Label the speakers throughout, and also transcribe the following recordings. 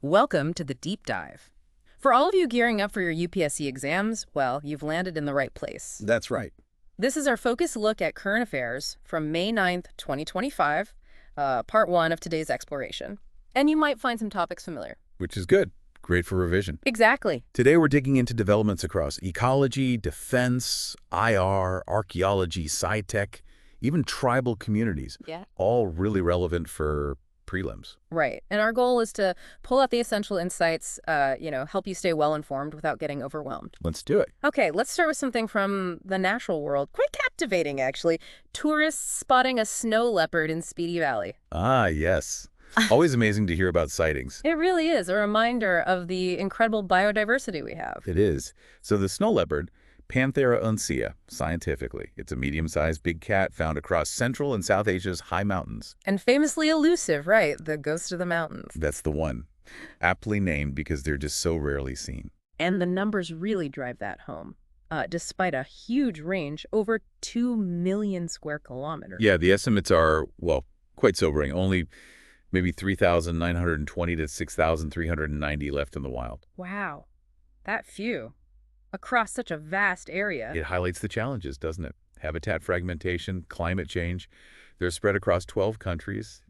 Speaker 1: Welcome to the Deep Dive. For all of you gearing up for your UPSC exams, well, you've landed in the right place.
Speaker 2: That's right.
Speaker 1: This is our focused look at current affairs from May 9th, 2025, part one of today's exploration. And you might find some topics familiar.
Speaker 2: Which is good. Great for revision.
Speaker 1: Exactly.
Speaker 2: Today we're digging into developments across ecology, defense, IR, archaeology, sci-tech, even tribal communities.
Speaker 1: Yeah.
Speaker 2: All really relevant for prelims.
Speaker 1: Right. And our goal is to pull out the essential insights, help you stay well-informed without getting overwhelmed.
Speaker 2: Let's do it.
Speaker 1: Okay, let's start with something from the natural world. Quite captivating, actually. Tourists spotting a snow leopard in Speedy Valley.
Speaker 2: Ah, yes. Always amazing to hear about sightings.
Speaker 1: It really is a reminder of the incredible biodiversity we have.
Speaker 2: It is. So the snow leopard, Panthera uncea, scientifically. It's a medium-sized big cat found across Central and South Asia's high mountains.
Speaker 1: And famously elusive, right? The ghost of the mountains.
Speaker 2: That's the one. Aptly named because they're just so rarely seen.
Speaker 1: And the numbers really drive that home. Despite a huge range, over 2 million square kilometers.
Speaker 2: Yeah, the estimates are, well, quite sobering. Only maybe 3,920 to 6,390 left in the wild.
Speaker 1: Wow. That few. Across such a vast area.
Speaker 2: It highlights the challenges, doesn't it? Habitat fragmentation, climate change. They're spread across 12 countries: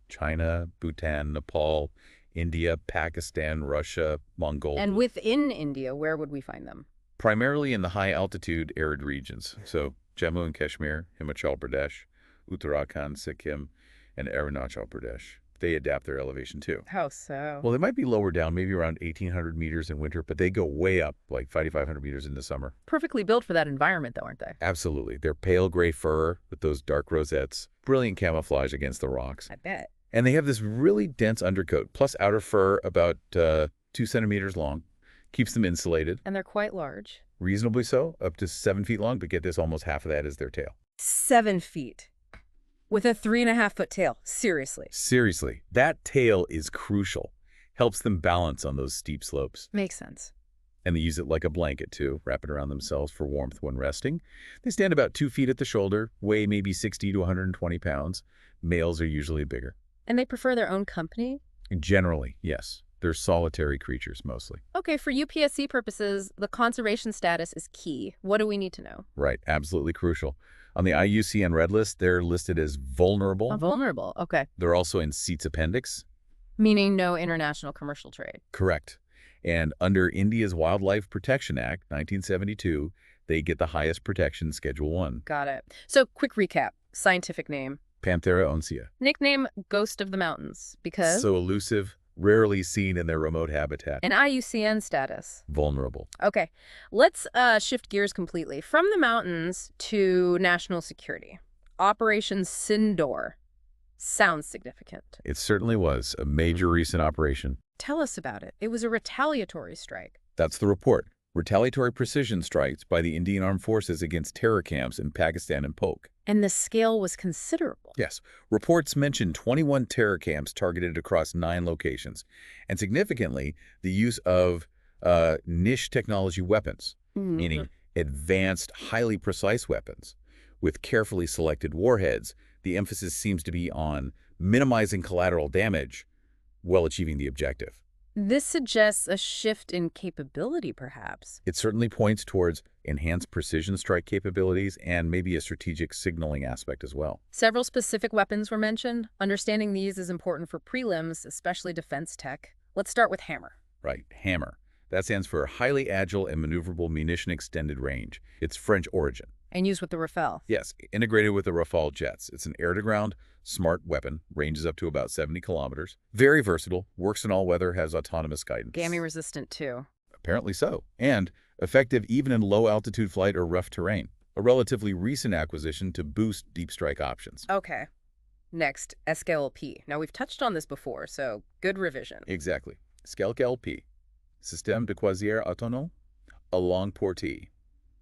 Speaker 2: China, Bhutan, Nepal, India, Pakistan, Russia, Mongolia.
Speaker 1: And within India, where would we find them?
Speaker 2: Primarily in the high-altitude arid regions. So Jammu and Kashmir, Himachal Pradesh, Uttarakhand, Sikkim, and Arunachal Pradesh. They adapt their elevation too.
Speaker 1: How so?
Speaker 2: Well, they might be lower down, maybe around 1,800 meters in winter, but they go way up, like 5,500 meters in the summer.
Speaker 1: Perfectly built for that environment, though, aren't they?
Speaker 2: Absolutely. They're pale gray fur with those dark rosettes. Brilliant camouflage against the rocks.
Speaker 1: I bet.
Speaker 2: And they have this really dense undercoat, plus outer fur about 2 centimeters long. Keeps them insulated.
Speaker 1: And they're quite large.
Speaker 2: Reasonably so, up to 7 feet long, but get this, almost half of that is their tail.
Speaker 1: 7 feet. With a 3.5-foot tail. Seriously.
Speaker 2: Seriously. That tail is crucial. Helps them balance on those steep slopes.
Speaker 1: Makes sense.
Speaker 2: And they use it like a blanket, too, wrap it around themselves for warmth when resting. They stand about 2 feet at the shoulder, weigh maybe 60 to 120 pounds. Males are usually bigger.
Speaker 1: And they prefer their own company?
Speaker 2: Generally, yes. They're solitary creatures, mostly.
Speaker 1: Okay, for UPSC purposes, the conservation status is key. What do we need to know?
Speaker 2: Right, absolutely crucial. On the IUCN Red List, they're listed as vulnerable.
Speaker 1: Oh, vulnerable, okay.
Speaker 2: They're also in CEAT's appendix.
Speaker 1: Meaning no international commercial trade.
Speaker 2: Correct. And under India's Wildlife Protection Act, 1972, they get the highest protection, Schedule 1.
Speaker 1: Got it. So, quick recap. Scientific name.
Speaker 2: Panthera uncea.
Speaker 1: Nickname, Ghost of the Mountains. Because?
Speaker 2: So elusive, rarely seen in their remote habitat.
Speaker 1: And IUCN status.
Speaker 2: Vulnerable.
Speaker 1: Okay, let's shift gears completely. From the mountains to national security. Operation Sindoor. Sounds significant.
Speaker 2: It certainly was a major recent operation.
Speaker 1: Tell us about it. It was a retaliatory strike.
Speaker 2: That's the report. Retaliatory precision strikes by the Indian Armed Forces against terror camps in Pakistan and Polk.
Speaker 1: And the scale was considerable.
Speaker 2: Yes. Reports mention 21 terror camps targeted across 9 locations. And significantly, the use of niche technology weapons, meaning advanced, highly precise weapons. With carefully selected warheads, the emphasis seems to be on minimizing collateral damage while achieving the objective.
Speaker 1: This suggests a shift in capability, perhaps.
Speaker 2: It certainly points towards enhanced precision strike capabilities and maybe a strategic signaling aspect as well.
Speaker 1: Several specific weapons were mentioned. Understanding these is important for prelims, especially defense tech. Let's start with HAMMER.
Speaker 2: Right, HAMMER. That stands for Highly Agile and Maneuverable Munition Extended Range. It's French origin.
Speaker 1: And used with the Rafale.
Speaker 2: Yes, integrated with the Rafale jets. It's an air-to-ground, smart weapon, ranges up to about 70 kilometers. Very versatile, works in all weather, has autonomous guidance.
Speaker 1: Gammy-resistant, too.
Speaker 2: Apparently so. And effective even in low-altitude flight or rough terrain. A relatively recent acquisition to boost deep strike options.
Speaker 1: Okay. Next, SCALP. Now, we've touched on this before, so good revision.
Speaker 2: Exactly. SCALP. Système de croisière autonome, a long portée.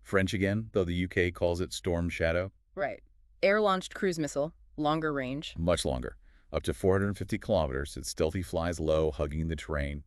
Speaker 2: French again, though the UK calls it Storm Shadow.
Speaker 1: Right. Air-launched cruise missile, longer range.
Speaker 2: Much longer. Up to 450 kilometers, it stealthy flies low, hugging the terrain.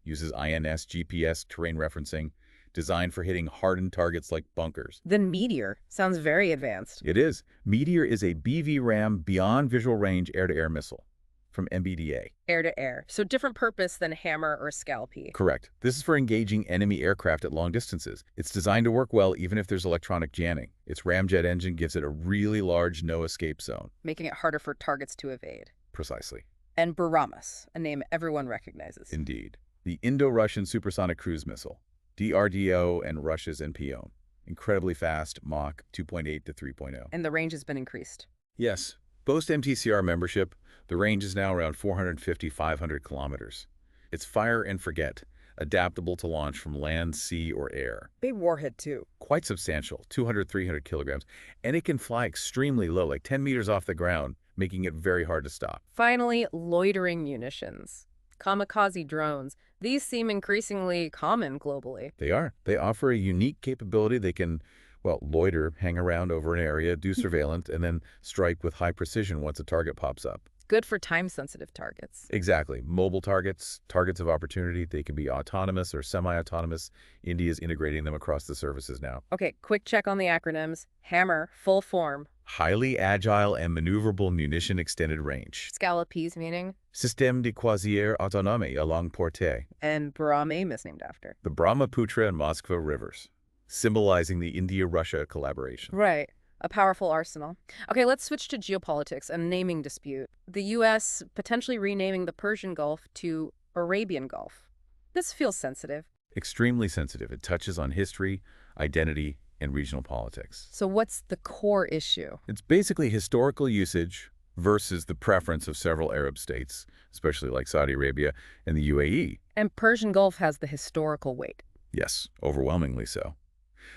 Speaker 2: Uses INS GPS terrain referencing. Designed for hitting hardened targets like bunkers.
Speaker 1: Then Meteor. Sounds very advanced.
Speaker 2: It is. Meteor is a BV-RAM beyond visual range air-to-air missile. from MBDA.
Speaker 1: Air-to-air. So different purpose than hammer or SCALP.
Speaker 2: Correct. This is for engaging enemy aircraft at long distances. It's designed to work well even if there's electronic jamming. Its ramjet engine gives it a really large no-escape zone.
Speaker 1: Making it harder for targets to evade.
Speaker 2: Precisely.
Speaker 1: And BrahMos, a name everyone recognizes.
Speaker 2: Indeed. The Indo-Russian Supersonic Cruise Missile, DRDO and Russia's NPO. Incredibly fast, Mach 2.8 to 3.0.
Speaker 1: And the range has been increased.
Speaker 2: Yes. Post MTCR membership, the range is now around 450-500 kilometers. It's fire and forget, adaptable to launch from land, sea, or air.
Speaker 1: Big warhead, too.
Speaker 2: Quite substantial, 200-300 kilograms, and it can fly extremely low, like 10 meters off the ground, making it very hard to stop.
Speaker 1: Finally, loitering munitions. Kamikaze drones. These seem increasingly common globally.
Speaker 2: They are. They offer a unique capability. They can, well, loiter, hang around over an area, do surveillance, and then strike with high precision once a target pops up.
Speaker 1: Good for time-sensitive targets.
Speaker 2: Exactly. Mobile targets, targets of opportunity, they can be autonomous or semi-autonomous. India's integrating them across the services now.
Speaker 1: Okay, quick check on the acronyms. HAMMER, full form.
Speaker 2: Highly agile and maneuverable munition extended range.
Speaker 1: SCALP's meaning?
Speaker 2: Système de croisière autonome à longue portée.
Speaker 1: And BrahMos is named after.
Speaker 2: The Brahmaputra and Moskva rivers, symbolizing the India-Russia collaboration.
Speaker 1: Right. A powerful arsenal. Okay, let's switch to geopolitics and naming dispute. The U.S. potentially renaming the Persian Gulf to Arabian Gulf. This feels sensitive.
Speaker 2: Extremely sensitive. It touches on history, identity, and regional politics.
Speaker 1: So what's the core issue?
Speaker 2: It's basically historical usage versus the preference of several Arab states, especially like Saudi Arabia and the UAE.
Speaker 1: And Persian Gulf has the historical weight.
Speaker 2: Yes, overwhelmingly so.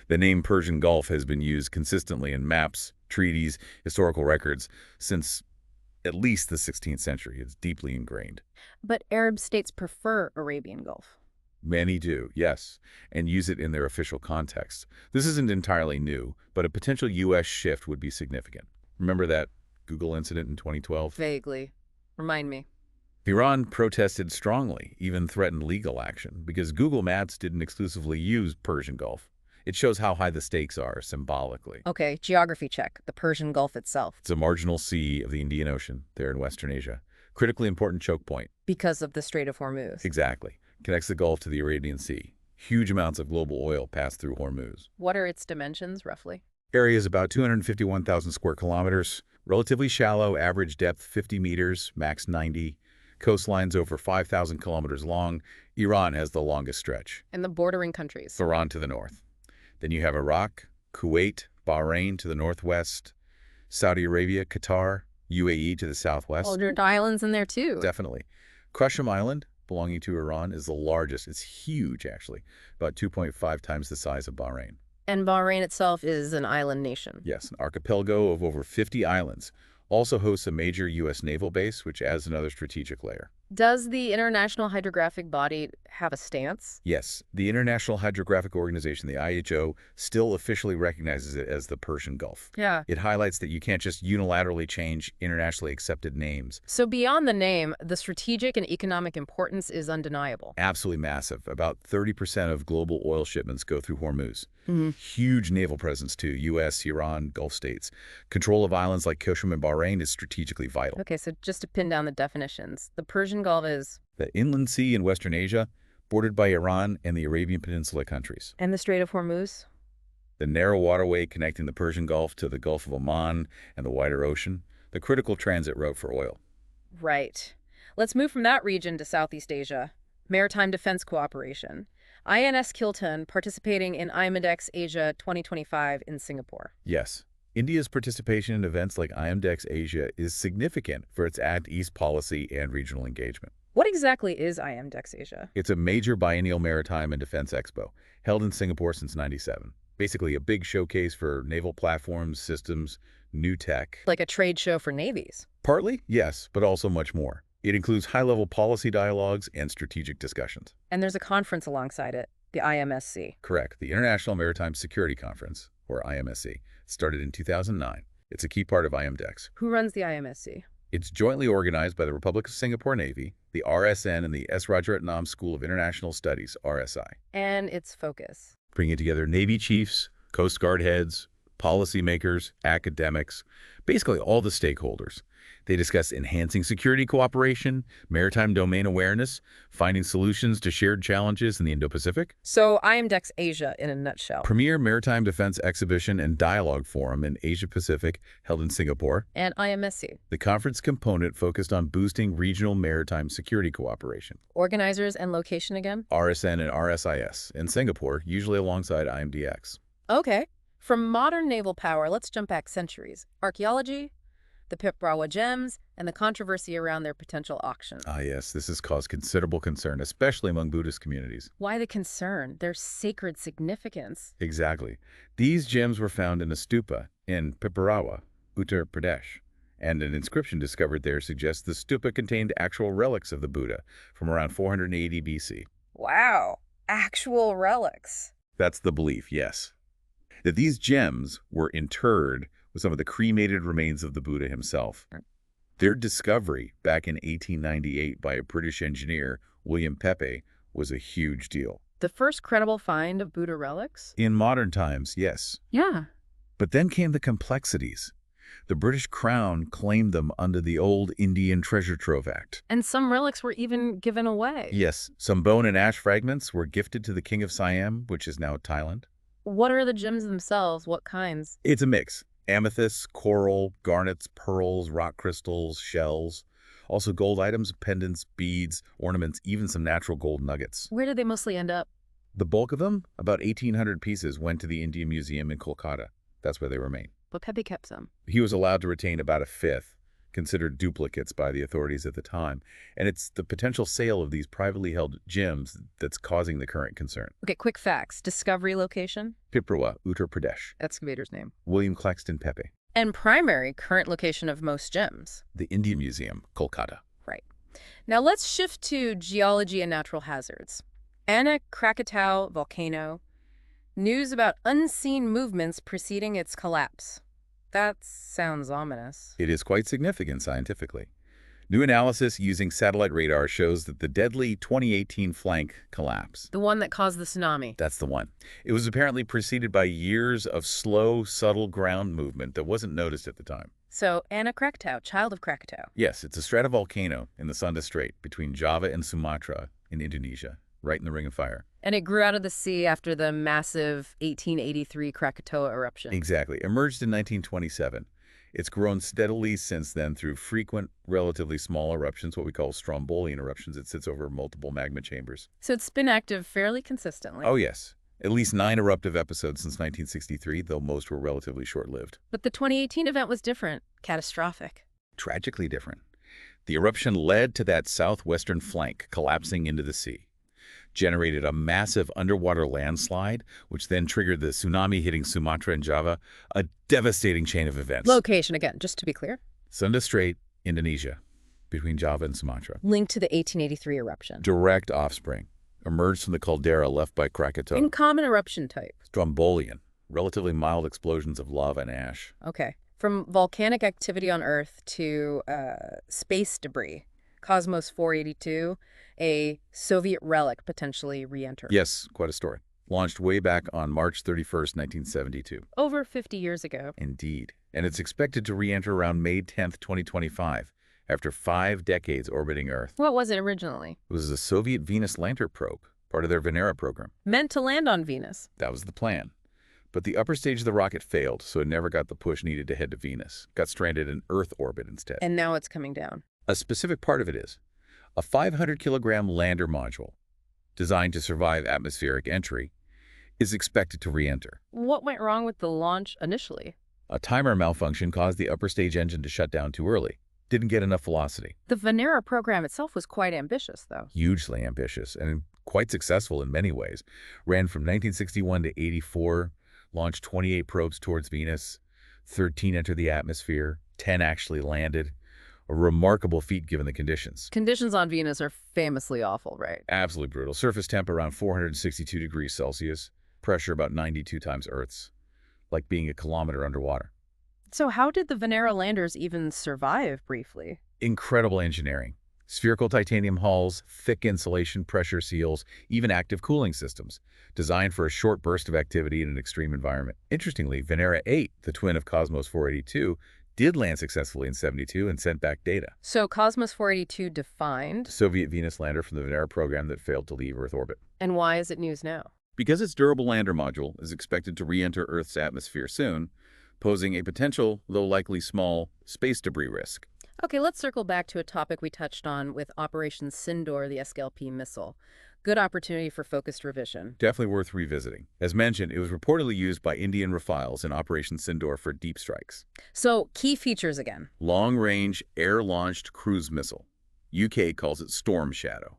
Speaker 2: The name Persian Gulf has been used consistently in maps, treaties, historical records since at least the 16th century. It's deeply ingrained.
Speaker 1: But Arab states prefer Arabian Gulf.
Speaker 2: Many do, yes, and use it in their official context. This isn't entirely new, but a potential U.S. shift would be significant. Remember that Google incident in 2012?
Speaker 1: Vaguely. Remind me.
Speaker 2: Iran protested strongly, even threatened legal action, because Google Maps didn't exclusively use Persian Gulf. It shows how high the stakes are symbolically.
Speaker 1: Okay, geography check. The Persian Gulf itself.
Speaker 2: It's a marginal sea of the Indian Ocean, there in Western Asia. Critically important choke point.
Speaker 1: Because of the Strait of Hormuz.
Speaker 2: Exactly. Connects the Gulf to the Arabian Sea. Huge amounts of global oil pass through Hormuz.
Speaker 1: What are its dimensions, roughly?
Speaker 2: Area is about 251,000 square kilometers. Relatively shallow, average depth 50 meters, max 90. Coastlines over 5,000 kilometers long. Iran has the longest stretch.
Speaker 1: And the bordering countries.
Speaker 2: Iran to the north. Then you have Iraq, Kuwait, Bahrain to the northwest, Saudi Arabia, Qatar, UAE to the southwest.
Speaker 1: Well, there are islands in there, too.
Speaker 2: Definitely. Qashm Island, belonging to Iran, is the largest. It's huge, actually, about 2.5 times the size of Bahrain.
Speaker 1: And Bahrain itself is an island nation.
Speaker 2: Yes, an archipelago of over 50 islands. Also hosts a major U.S. naval base, which adds another strategic layer.
Speaker 1: Does the International Hydrographic Body have a stance?
Speaker 2: Yes, the International Hydrographic Organization, the IHO, still officially recognizes it as the Persian Gulf.
Speaker 1: Yeah.
Speaker 2: It highlights that you can't just unilaterally change internationally accepted names.
Speaker 1: So beyond the name, the strategic and economic importance is undeniable.
Speaker 2: Absolutely massive. About 30% of global oil shipments go through Hormuz.
Speaker 1: Mm-hmm.
Speaker 2: Huge naval presence too, U.S., Iran, Gulf states. Control of islands like Qashm and Bahrain is strategically vital.
Speaker 1: Okay, so just to pin down the definitions, the Persian Gulf is...
Speaker 2: The inland sea in Western Asia, bordered by Iran and the Arabian Peninsula countries.
Speaker 1: And the Strait of Hormuz?
Speaker 2: The narrow waterway connecting the Persian Gulf to the Gulf of Oman and the wider ocean, the critical transit route for oil.
Speaker 1: Right. Let's move from that region to Southeast Asia. Maritime defense cooperation. INS Kiltan participating in IMDEX Asia 2025 in Singapore.
Speaker 2: Yes. India's participation in events like IMDEX Asia is significant for its Act East policy and regional engagement.
Speaker 1: What exactly is IMDEX Asia?
Speaker 2: It's a major biennial maritime and defense expo, held in Singapore since '97. Basically a big showcase for naval platforms, systems, new tech.
Speaker 1: Like a trade show for navies?
Speaker 2: Partly, yes, but also much more. It includes high-level policy dialogues and strategic discussions.
Speaker 1: And there's a conference alongside it, the IMSC.
Speaker 2: Correct. The International Maritime Security Conference, or IMSC, started in 2009. It's a key part of IMDEX.
Speaker 1: Who runs the IMSC?
Speaker 2: It's jointly organized by the Republic of Singapore Navy, the RSN, and the S. Rajaratnam School of International Studies, RSI.
Speaker 1: And its focus?
Speaker 2: Bringing together Navy chiefs, Coast Guard heads, policymakers, academics, basically all the stakeholders. They discuss enhancing security cooperation, maritime domain awareness, finding solutions to shared challenges in the Indo-Pacific.
Speaker 1: So IMDEX Asia in a nutshell.
Speaker 2: Premier Maritime Defense Exhibition and Dialogue Forum in Asia-Pacific held in Singapore.
Speaker 1: And IMSC.
Speaker 2: The conference component focused on boosting regional maritime security cooperation.
Speaker 1: Organizers and location again?
Speaker 2: RSN and RSIS in Singapore, usually alongside IMDEX.
Speaker 1: Okay. From modern naval power, let's jump back centuries. Archaeology, the Piprahwa Gems, and the controversy around their potential auction.
Speaker 2: Ah, yes, this has caused considerable concern, especially among Buddhist communities.
Speaker 1: Why the concern? Their sacred significance.
Speaker 2: Exactly. These gems were found in a stupa in Piprahwa, Uttar Pradesh, and an inscription discovered there suggests the stupa contained actual relics of the Buddha from around 480 BC.
Speaker 1: Wow. Actual relics.
Speaker 2: That's the belief, yes. That these gems were interred with some of the cremated remains of the Buddha himself. Their discovery back in 1898 by a British engineer, William Pepe, was a huge deal.
Speaker 1: The first credible find of Buddha relics?
Speaker 2: In modern times, yes.
Speaker 1: Yeah.
Speaker 2: But then came the complexities. The British Crown claimed them under the old Indian Treasure Trove Act.
Speaker 1: And some relics were even given away.
Speaker 2: Yes, some bone and ash fragments were gifted to the King of Siam, which is now Thailand.
Speaker 1: What are the gems themselves? What kinds?
Speaker 2: It's a mix. Amethysts, coral, garnets, pearls, rock crystals, shells. Also gold items, pendants, beads, ornaments, even some natural gold nuggets.
Speaker 1: Where did they mostly end up?
Speaker 2: The bulk of them, about 1,800 pieces, went to the Indian Museum in Kolkata. That's where they remain.
Speaker 1: But Pepe kept some.
Speaker 2: He was allowed to retain about a fifth, considered duplicates by the authorities at the time. And it's the potential sale of these privately held gems that's causing the current concern.
Speaker 1: Okay, quick facts. Discovery location?
Speaker 2: Piprahwa, Uttar Pradesh.
Speaker 1: Excavator's name.
Speaker 2: William Claxton Pepe.
Speaker 1: And primary current location of most gems?
Speaker 2: The Indian Museum, Kolkata.
Speaker 1: Right. Now let's shift to geology and natural hazards. Anak, Krakatau, volcano. News about unseen movements preceding its collapse. That sounds ominous.
Speaker 2: It is quite significant scientifically. New analysis using satellite radar shows that the deadly 2018 flank collapse.
Speaker 1: The one that caused the tsunami.
Speaker 2: That's the one. It was apparently preceded by years of slow, subtle ground movement that wasn't noticed at the time.
Speaker 1: So, Anak Krakatau, child of Krakatau.
Speaker 2: Yes, it's a stratovolcano in the Sunda Strait between Java and Sumatra in Indonesia, right in the Ring of Fire.
Speaker 1: And it grew out of the sea after the massive 1883 Krakatoa eruption.
Speaker 2: Exactly. Emerged in 1927. It's grown steadily since then through frequent, relatively small eruptions, what we call strombolian eruptions. It sits over multiple magma chambers.
Speaker 1: So it's been active fairly consistently.
Speaker 2: Oh, yes. At least 9 eruptive episodes since 1963, though most were relatively short-lived.
Speaker 1: But the 2018 event was different. Catastrophic.
Speaker 2: Tragically different. The eruption led to that southwestern flank collapsing into the sea. Generated a massive underwater landslide, which then triggered the tsunami hitting Sumatra and Java, a devastating chain of events.
Speaker 1: Location, again, just to be clear.
Speaker 2: Sunda Strait, Indonesia, between Java and Sumatra.
Speaker 1: Linked to the 1883 eruption.
Speaker 2: Direct offspring. Emerged from the caldera left by Krakatoa.
Speaker 1: In common eruption type.
Speaker 2: Strombolian. Relatively mild explosions of lava and ash.
Speaker 1: Okay. From volcanic activity on Earth to space debris. Cosmos 482, a Soviet relic potentially re-entered.
Speaker 2: Yes, quite a story. Launched way back on March 31st, 1972.
Speaker 1: Over 50 years ago.
Speaker 2: Indeed. And it's expected to re-enter around May 10th, 2025, after 5 decades orbiting Earth.
Speaker 1: What was it originally?
Speaker 2: It was a Soviet Venus lander probe, part of their Venera program.
Speaker 1: Meant to land on Venus.
Speaker 2: That was the plan. But the upper stage of the rocket failed, so it never got the push needed to head to Venus. Got stranded in Earth orbit instead.
Speaker 1: And now it's coming down.
Speaker 2: A specific part of it is a 500-kilogram lander module designed to survive atmospheric entry is expected to re-enter.
Speaker 1: What went wrong with the launch initially?
Speaker 2: A timer malfunction caused the upper stage engine to shut down too early. Didn't get enough velocity.
Speaker 1: The Venera program itself was quite ambitious, though.
Speaker 2: Hugely ambitious and quite successful in many ways. Ran from 1961 to 84, launched 28 probes towards Venus, 13 entered the atmosphere, 10 actually landed. A remarkable feat given the conditions.
Speaker 1: Conditions on Venus are famously awful, right?
Speaker 2: Absolutely brutal. Surface temp around 462 degrees Celsius. Pressure about 92 times Earth's. Like being a kilometer underwater.
Speaker 1: So how did the Venera landers even survive briefly?
Speaker 2: Incredible engineering. Spherical titanium hulls, thick insulation, pressure seals, even active cooling systems. Designed for a short burst of activity in an extreme environment. Interestingly, Venera 8, the twin of Cosmos 482, did land successfully in 72 and sent back data.
Speaker 1: So Cosmos 482 defined.
Speaker 2: Soviet Venus lander from the Venera program that failed to leave Earth orbit.
Speaker 1: And why is it news now?
Speaker 2: Because its durable lander module is expected to re-enter Earth's atmosphere soon, posing a potential, though likely small, space debris risk.
Speaker 1: Okay, let's circle back to a topic we touched on with Operation Sindoor, the SCALP missile. Good opportunity for focused revision.
Speaker 2: Definitely worth revisiting. As mentioned, it was reportedly used by Indian Rafales in Operation Sindoor for deep strikes.
Speaker 1: So, key features again.
Speaker 2: Long-range, air-launched cruise missile. UK calls it Storm Shadow.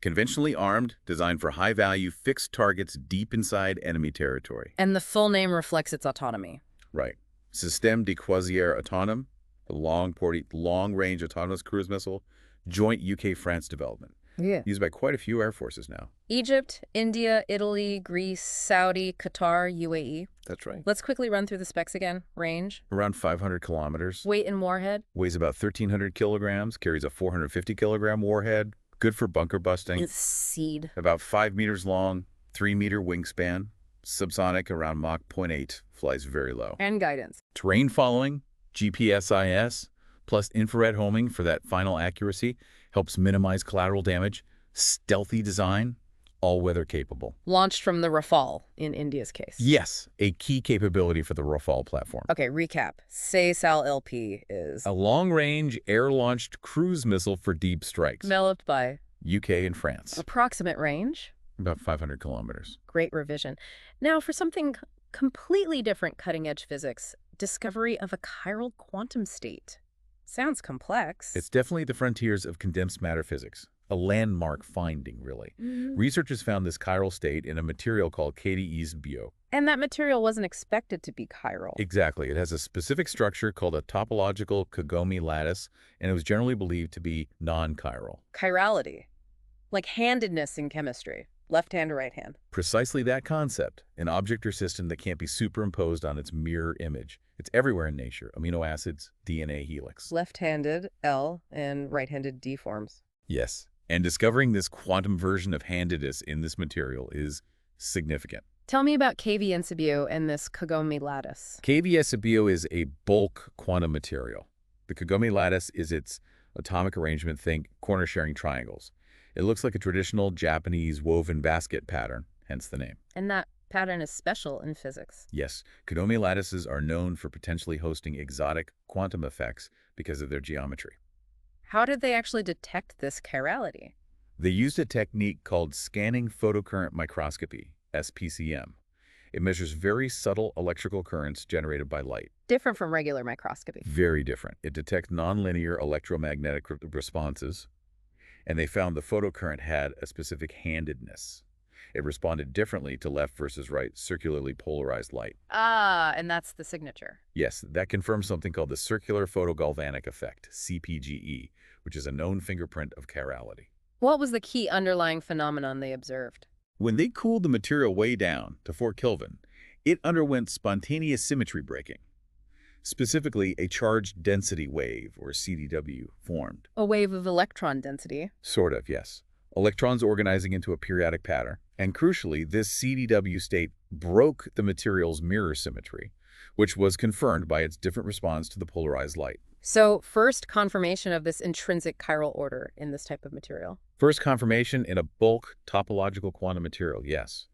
Speaker 2: Conventionally armed, designed for high-value, fixed targets deep inside enemy territory.
Speaker 1: And the full name reflects its autonomy.
Speaker 2: Right. Système de Croisière Autonome, a long-range autonomous cruise missile, joint UK-France development.
Speaker 1: Yeah.
Speaker 2: Used by quite a few air forces now.
Speaker 1: Egypt, India, Italy, Greece, Saudi, Qatar, UAE.
Speaker 2: That's right.
Speaker 1: Let's quickly run through the specs again. Range.
Speaker 2: Around 500 kilometers.
Speaker 1: Weight and warhead.
Speaker 2: Weighs about 1,300 kilograms, carries a 450-kilogram warhead, good for bunker busting.
Speaker 1: It's seed.
Speaker 2: About 5 meters long, 3-meter wingspan, subsonic around Mach 0.8, flies very low.
Speaker 1: And guidance.
Speaker 2: Terrain following, GPSIS, plus infrared homing for that final accuracy, helps minimize collateral damage. Stealthy design, all-weather capable.
Speaker 1: Launched from the Rafale, in India's case.
Speaker 2: Yes, a key capability for the Rafale platform.
Speaker 1: Okay, recap. SCALP is
Speaker 2: A long-range, air-launched cruise missile for deep strikes.
Speaker 1: developed by
Speaker 2: UK and France.
Speaker 1: approximate range.
Speaker 2: About 500 kilometers.
Speaker 1: Great revision. Now, for something completely different, cutting-edge physics, discovery of a chiral quantum state. Sounds complex.
Speaker 2: It's definitely the frontiers of condensed matter physics. A landmark finding, really. Researchers found this chiral state in a material called KDE's-BIO.
Speaker 1: And that material wasn't expected to be chiral.
Speaker 2: Exactly. It has a specific structure called a topological Kagome lattice, and it was generally believed to be non-chiral.
Speaker 1: Chirality. Like handedness in chemistry. Left hand or right hand.
Speaker 2: Precisely that concept, an object or system that can't be superimposed on its mirror image. It's everywhere in nature. Amino acids, DNA helix.
Speaker 1: Left-handed L and right-handed D forms.
Speaker 2: Yes. And discovering this quantum version of handedness in this material is significant.
Speaker 1: Tell me about KV-SCBio and this Kagome lattice.
Speaker 2: KV-SCBio is a bulk quantum material. The Kagome lattice is its atomic arrangement, think corner-sharing triangles. It looks like a traditional Japanese woven basket pattern, hence the name.
Speaker 1: And that pattern is special in physics.
Speaker 2: Yes, Kagome lattices are known for potentially hosting exotic quantum effects because of their geometry.
Speaker 1: How did they actually detect this chirality?
Speaker 2: They used a technique called scanning photocurrent microscopy, SPCM. It measures very subtle electrical currents generated by light.
Speaker 1: Different from regular microscopy.
Speaker 2: Very different. It detects nonlinear electromagnetic responses, and they found the photocurrent had a specific handedness. It responded differently to left versus right circularly polarized light.
Speaker 1: Ah, and that's the signature.
Speaker 2: Yes, that confirms something called the circular photogalvanic effect, CPGE, which is a known fingerprint of chirality.
Speaker 1: What was the key underlying phenomenon they observed?
Speaker 2: When they cooled the material way down to 4 Kelvin, it underwent spontaneous symmetry breaking. Specifically, a charged density wave, or CDW, formed.
Speaker 1: A wave of electron density.
Speaker 2: Sort of, yes. Electrons organizing into a periodic pattern. And crucially, this CDW state broke the material's mirror symmetry, which was confirmed by its different response to the polarized light.
Speaker 1: So, first confirmation of this intrinsic chiral order in this type of material.
Speaker 2: First confirmation in a bulk topological quantum material, yes.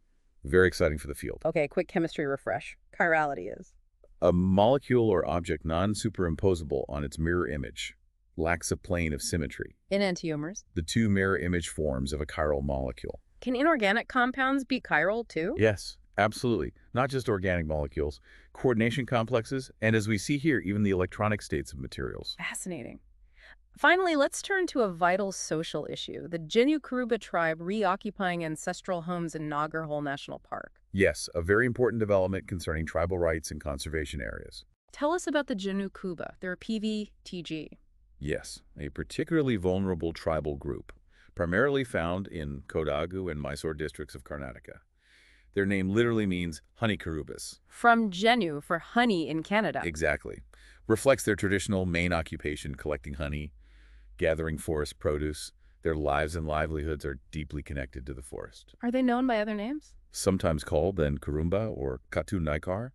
Speaker 2: Very exciting for the field.
Speaker 1: Okay, quick chemistry refresh. Chirality is?
Speaker 2: A molecule or object non-superimposable on its mirror image, lacks a plane of symmetry.
Speaker 1: Enantiomers.
Speaker 2: The two mirror image forms of a chiral molecule.
Speaker 1: Can inorganic compounds be chiral too?
Speaker 2: Yes, absolutely. Not just organic molecules, coordination complexes, and as we see here, even the electronic states of materials.
Speaker 1: Fascinating. Finally, let's turn to a vital social issue, the Jenu Kuruba tribe reoccupying ancestral homes in Nagarhole National Park.
Speaker 2: Yes, a very important development concerning tribal rights and conservation areas.
Speaker 1: Tell us about the Jenu Kuruba. They're a PVTG.
Speaker 2: Yes, a particularly vulnerable tribal group, primarily found in Kodagu and Mysore districts of Karnataka. Their name literally means honey Kurubas.
Speaker 1: From Jenu for honey in Canada.
Speaker 2: Exactly. Reflects their traditional main occupation, collecting honey, gathering forest produce. Their lives and livelihoods are deeply connected to the forest.
Speaker 1: Are they known by other names?
Speaker 2: Sometimes called then Kurumba or Katu Naikar.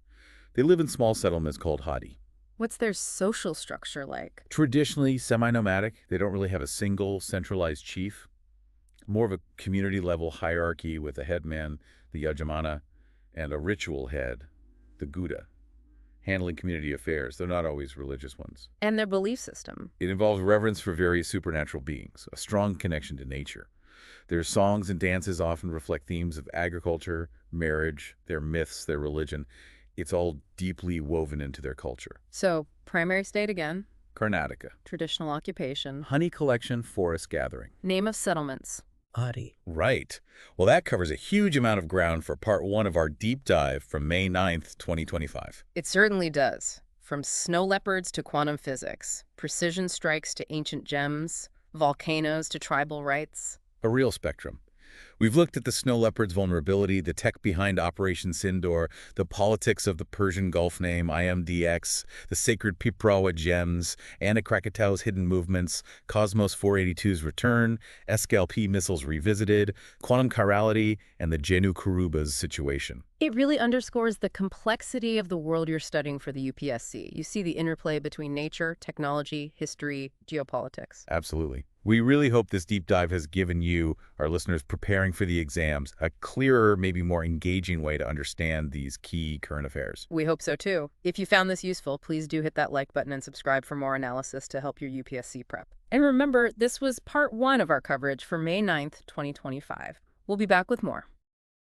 Speaker 2: They live in small settlements called Hadi.
Speaker 1: What's their social structure like?
Speaker 2: Traditionally semi-nomadic, they don't really have a single centralized chief. More of a community-level hierarchy with a headman, the yajamana, and a ritual head, the Gouda, handling community affairs. They're not always religious ones.
Speaker 1: And their belief system?
Speaker 2: It involves reverence for various supernatural beings, a strong connection to nature. Their songs and dances often reflect themes of agriculture, marriage, their myths, their religion. It's all deeply woven into their culture.
Speaker 1: So, primary state again.
Speaker 2: Karnataka.
Speaker 1: Traditional occupation.
Speaker 2: Honey collection, forest gathering.
Speaker 1: Name of settlements.
Speaker 3: Adi.
Speaker 2: Right. Well, that covers a huge amount of ground for part 1 of our deep dive from May 9th, 2025.
Speaker 1: It certainly does. From snow leopards to quantum physics, precision strikes to ancient gems, volcanoes to tribal rites.
Speaker 2: A real spectrum. We've looked at the snow leopard's vulnerability, the tech behind Operation Sindoor, the politics of the Persian Gulf name, IMDEX, the sacred Piprahwa Gems, Anak Krakatau's hidden movements, Cosmos 482's return, SCALP missiles revisited, quantum chirality, and the Jenu Kuruba's situation.
Speaker 1: It really underscores the complexity of the world you're studying for the UPSC. You see the interplay between nature, technology, history, geopolitics.
Speaker 2: Absolutely. We really hope this deep dive has given you, our listeners preparing for the exams, a clearer, maybe more engaging way to understand these key current affairs.
Speaker 1: We hope so too. If you found this useful, please do hit that like button and subscribe for more analysis to help your UPSC prep. And remember, this was part 1 of our coverage for May 9th, 2025. We'll be back with more.